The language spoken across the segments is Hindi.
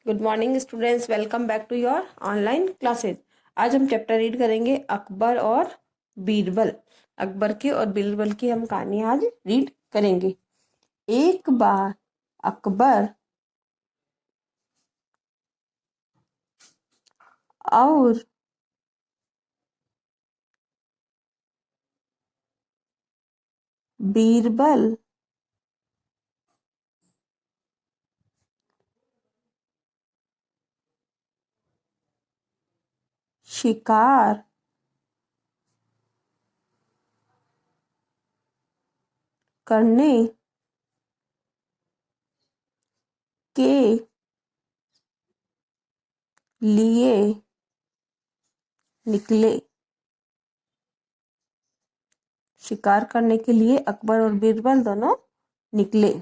Good morning students, welcome back to your online classes. आज हम चैप्टर रीड करेंगे अकबर और बीरबल। अकबर की और बीरबल की हम कहानी आज रीड करेंगे। एक बार अकबर और बीरबल शिकार करने के लिए निकले। शिकार करने के लिए अकबर और बीरबल दोनों निकले।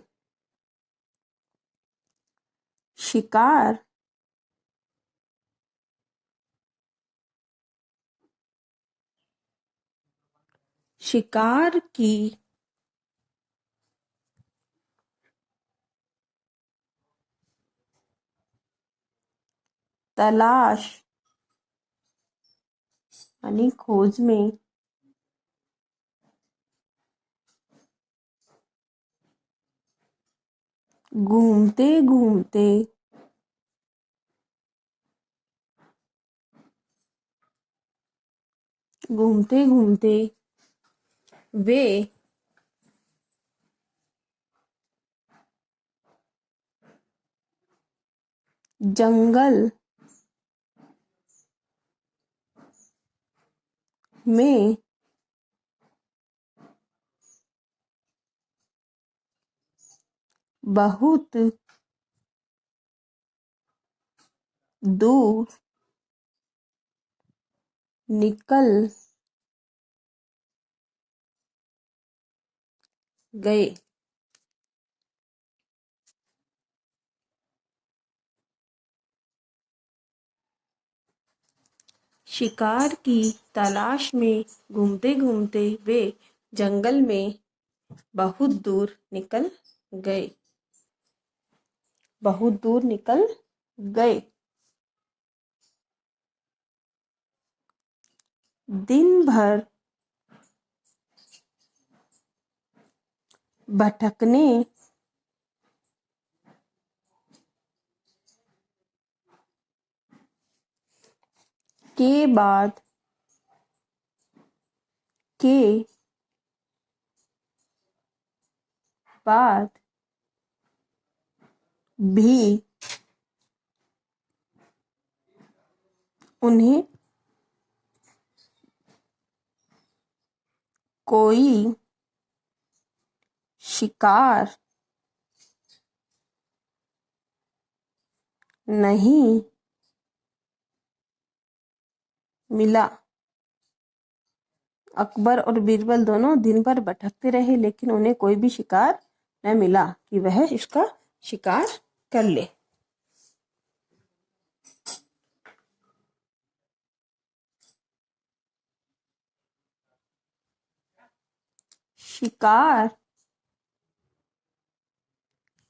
शिकार शिकार की तलाश यानी खोज में घूमते घूमते घूमते घूमते वे जंगल में बहुत दूर निकल गए। शिकार की तलाश में घूमते घूमते वे जंगल में बहुत दूर निकल गए। बहुत दूर निकल गए। दिन भर भटकने के बाद के बाद भी उन्हें कोई शिकार नहीं मिला। अकबर और बीरबल दोनों दिन भर भटकते रहे, लेकिन उन्हें कोई भी शिकार न मिला कि वह इसका शिकार कर ले। शिकार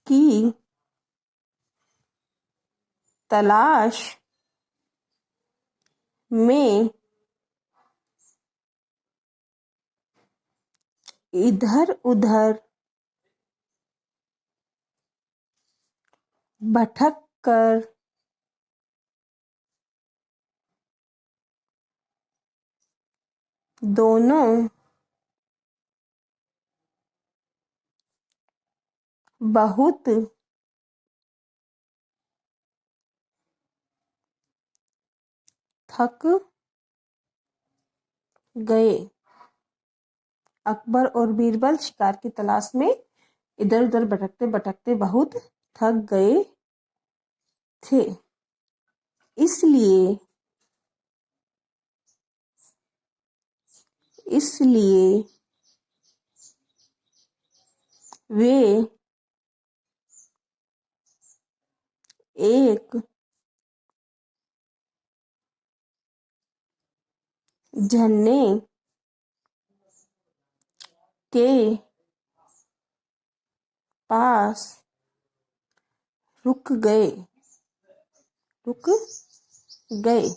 की तलाश में इधर उधर भटक कर दोनों बहुत थक गए। अकबर और बीरबल शिकार की तलाश में इधर उधर भटकते भटकते बहुत थक गए थे। इसलिए इसलिए वे एक झरने के पास रुक गए। रुक गए।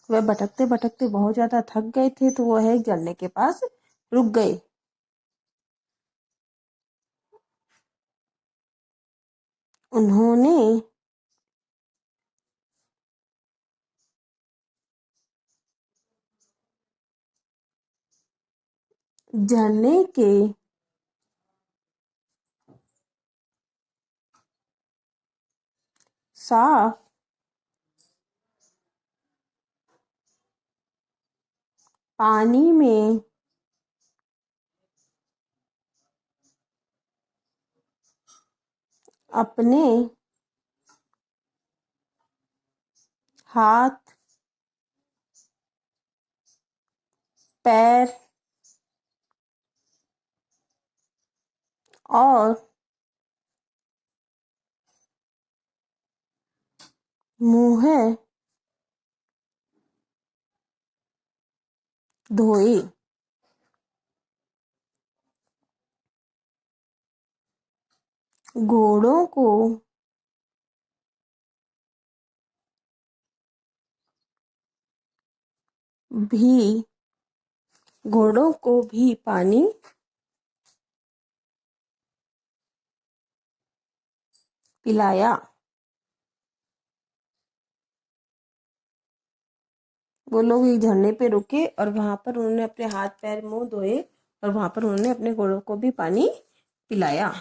वह भटकते भटकते बहुत ज्यादा थक गए थे, तो वह एक झरने के पास रुक गए। उन्होंने झरने के साफ पानी में अपने हाथ पैर और मुंह धोए। घोड़ों को भी पानी पिलाया। वो लोग एक झरने पे रुके और वहां पर उन्होंने अपने हाथ पैर मुंह धोए और वहां पर उन्होंने अपने घोड़ों को भी पानी पिलाया।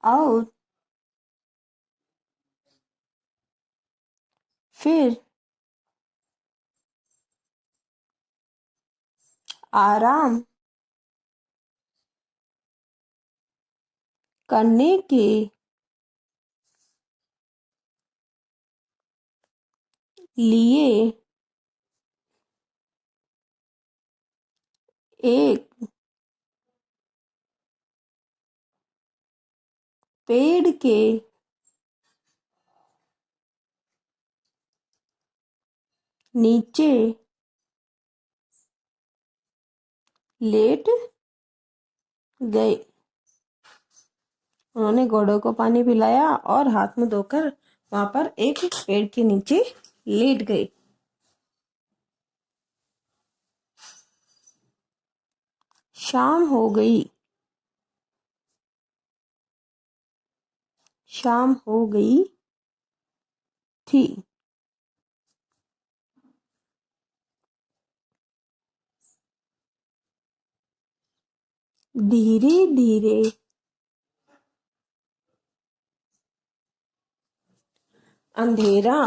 और फिर आराम करने के लिए एक पेड़ के नीचे लेट गए। उन्होंने घोड़ों को पानी पिलाया और हाथ मुंह धोकर वहां पर एक पेड़ के नीचे लेट गए। शाम हो गई। शाम हो गई थी। धीरे धीरे अंधेरा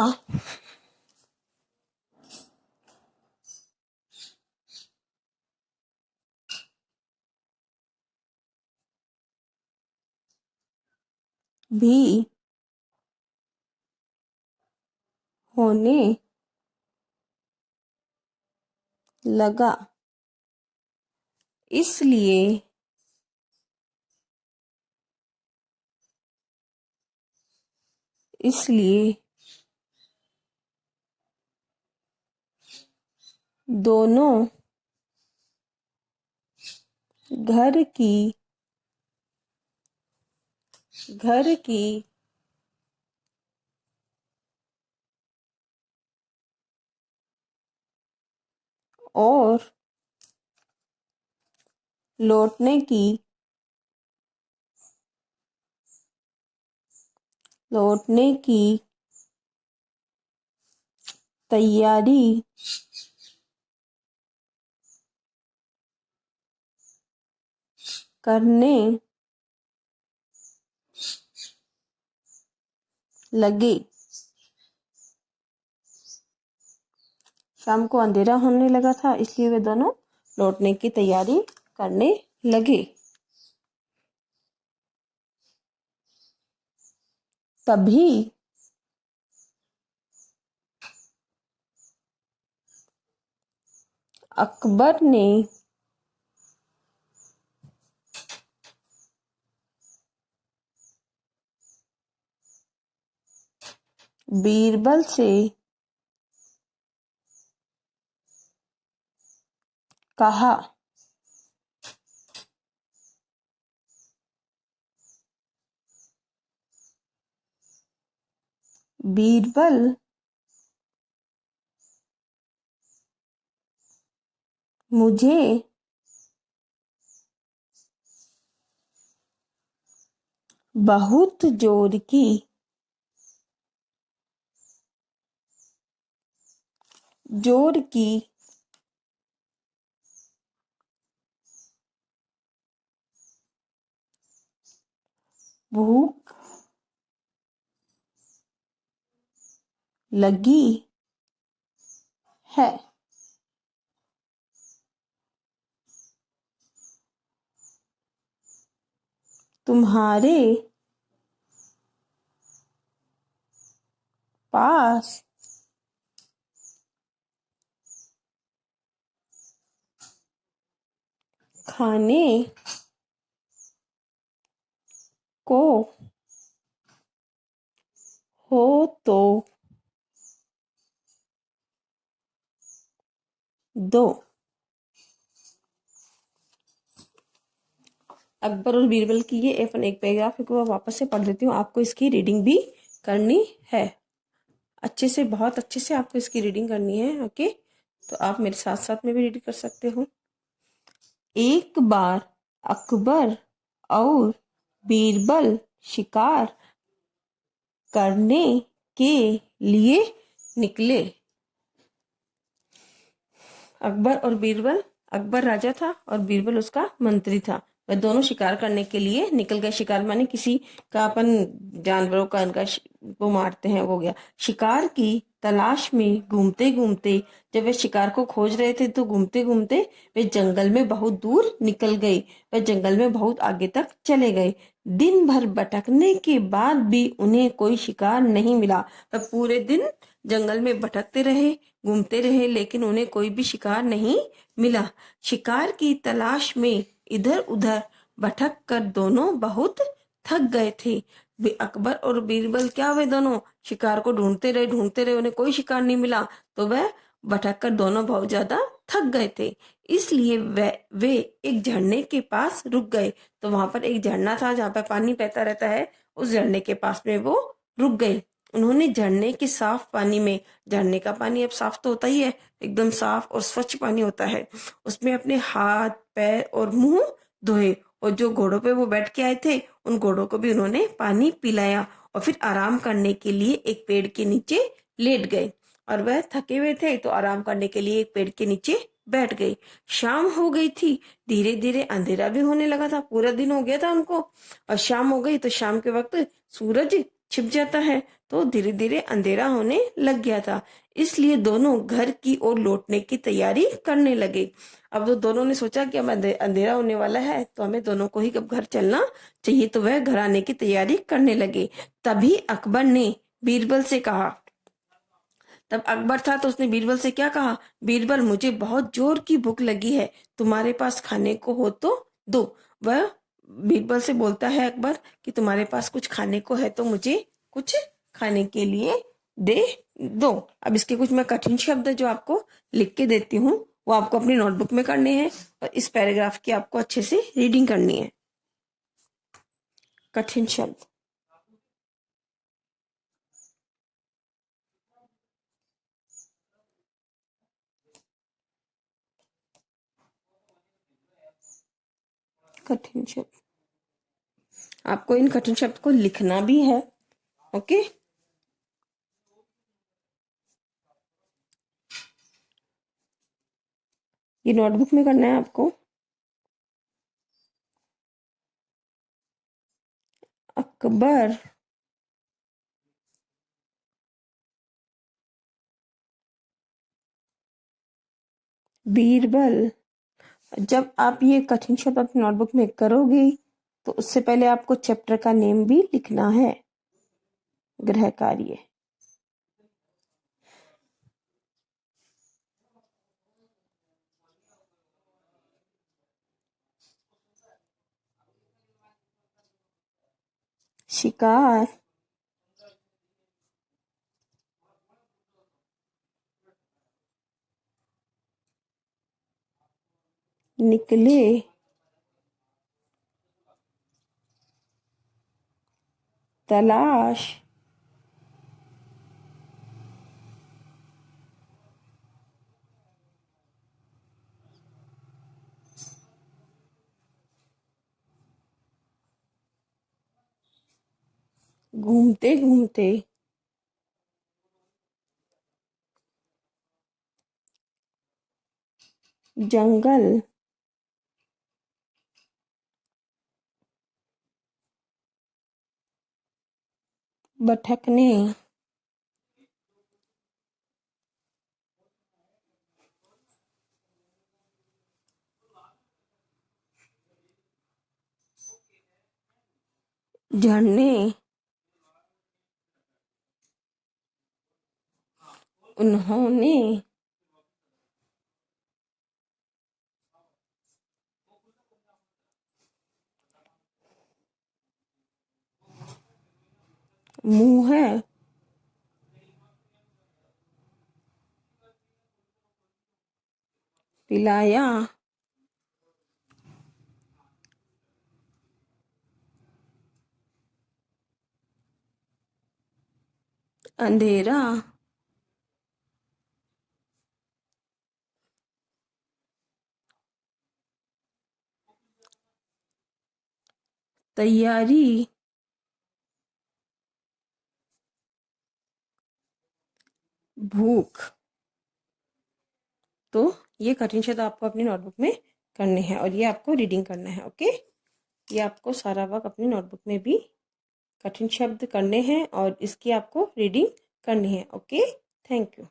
भी होने लगा। इसलिए इसलिए दोनों घर की और लौटने की तैयारी करने लगे। शाम को अंधेरा होने लगा था, इसलिए वे दोनों लौटने की तैयारी करने लगे। तभी अकबर ने बीरबल से कहा, बीरबल मुझे बहुत जोर की भूख लगी है। तुम्हारे पास खाने को हो तो दो। अकबर और बीरबल की ये अपन एक पैराग्राफ को वापस से पढ़ देती हूँ, आपको इसकी रीडिंग भी करनी है अच्छे से, बहुत अच्छे से आपको इसकी रीडिंग करनी है। ओके, तो आप मेरे साथ साथ में भी रीड कर सकते हो। एक बार अकबर और बीरबल शिकार करने के लिए निकले। अकबर और बीरबल, अकबर राजा था और बीरबल उसका मंत्री था। वह दोनों शिकार करने के लिए निकल गए। शिकार माने किसी का अपन जानवरों का इनका वो मारते हैं, वो गया। शिकार की तलाश में घूमते घूमते, जब वे शिकार को खोज रहे थे तो घूमते घूमते वे जंगल में बहुत दूर निकल गए। वे जंगल में बहुत आगे तक चले गए। दिन भर भटकने के बाद भी उन्हें कोई शिकार नहीं मिला। वह पूरे दिन जंगल में भटकते रहे, घूमते रहे, लेकिन उन्हें कोई भी शिकार नहीं मिला। शिकार की तलाश में इधर उधर भटक कर दोनों बहुत थक गए थे। वे अकबर और बीरबल क्या हुए, दोनों शिकार को ढूंढते रहे, उन्हें कोई शिकार नहीं मिला, तो वह भटक कर दोनों बहुत ज्यादा थक गए थे। इसलिए वे एक झरने के पास रुक गए। तो वहां पर एक झरना था जहाँ पर पानी बहता रहता है, उस झरने के पास में वो रुक गए। उन्होंने झरने के साफ पानी में, झरने का पानी अब साफ तो होता ही है, एकदम साफ और स्वच्छ पानी होता है, उसमें अपने हाथ पैर और मुंह धोए। और जो घोड़ों पे वो बैठ के आए थे, उन घोड़ों को भी उन्होंने पानी पिलाया और फिर आराम करने के लिए एक पेड़ के नीचे लेट गए। और वह थके हुए थे तो आराम करने के लिए एक पेड़ के नीचे बैठ गए। शाम हो गई थी, धीरे धीरे अंधेरा भी होने लगा था, पूरा दिन हो गया था उनको, और शाम हो गई। तो शाम के वक्त सूरज छिप जाता है, तो धीरे धीरे अंधेरा होने लग गया था। इसलिए दोनों घर की ओर लौटने की तैयारी करने लगे। अब तो दोनों ने सोचा कि अब अंधेरा होने वाला है, तो हमें दोनों को ही अब घर चलना चाहिए। तो वह घर आने की तैयारी करने लगे। तभी अकबर ने बीरबल से कहा, तब अकबर था तो उसने बीरबल से क्या कहा, बीरबल मुझे बहुत जोर की भूख लगी है, तुम्हारे पास खाने को हो तो दो। वह बीरबल से बोलता है अकबर कि तुम्हारे पास कुछ खाने को है तो मुझे कुछ खाने के लिए दे दो। अब इसके कुछ मैं कठिन शब्द जो आपको लिख के देती हूँ, वो आपको अपनी नोटबुक में करने हैं और इस पैराग्राफ की आपको अच्छे से रीडिंग करनी है। कठिन शब्द, कठिन शब्द, आपको इन कठिन शब्द को लिखना भी है। ओके, ये नोटबुक में करना है आपको। अकबर बीरबल, जब आप ये कठिन शब्द अपनी नोटबुक में करोगे तो उससे पहले आपको चैप्टर का नेम भी लिखना है। गृह कार्य, शिकार निकले, तलाश घूमते घूमते जंगल भटकने झरने उन्होंने मुंह है पिलाया अंधेरा तैयारी भूख। तो ये कठिन शब्द आपको अपनी नोटबुक में करने हैं और ये आपको रीडिंग करना है। ओके, ये आपको सारा वर्क अपनी नोटबुक में भी कठिन शब्द करने हैं और इसकी आपको रीडिंग करनी है। Okay, thank you.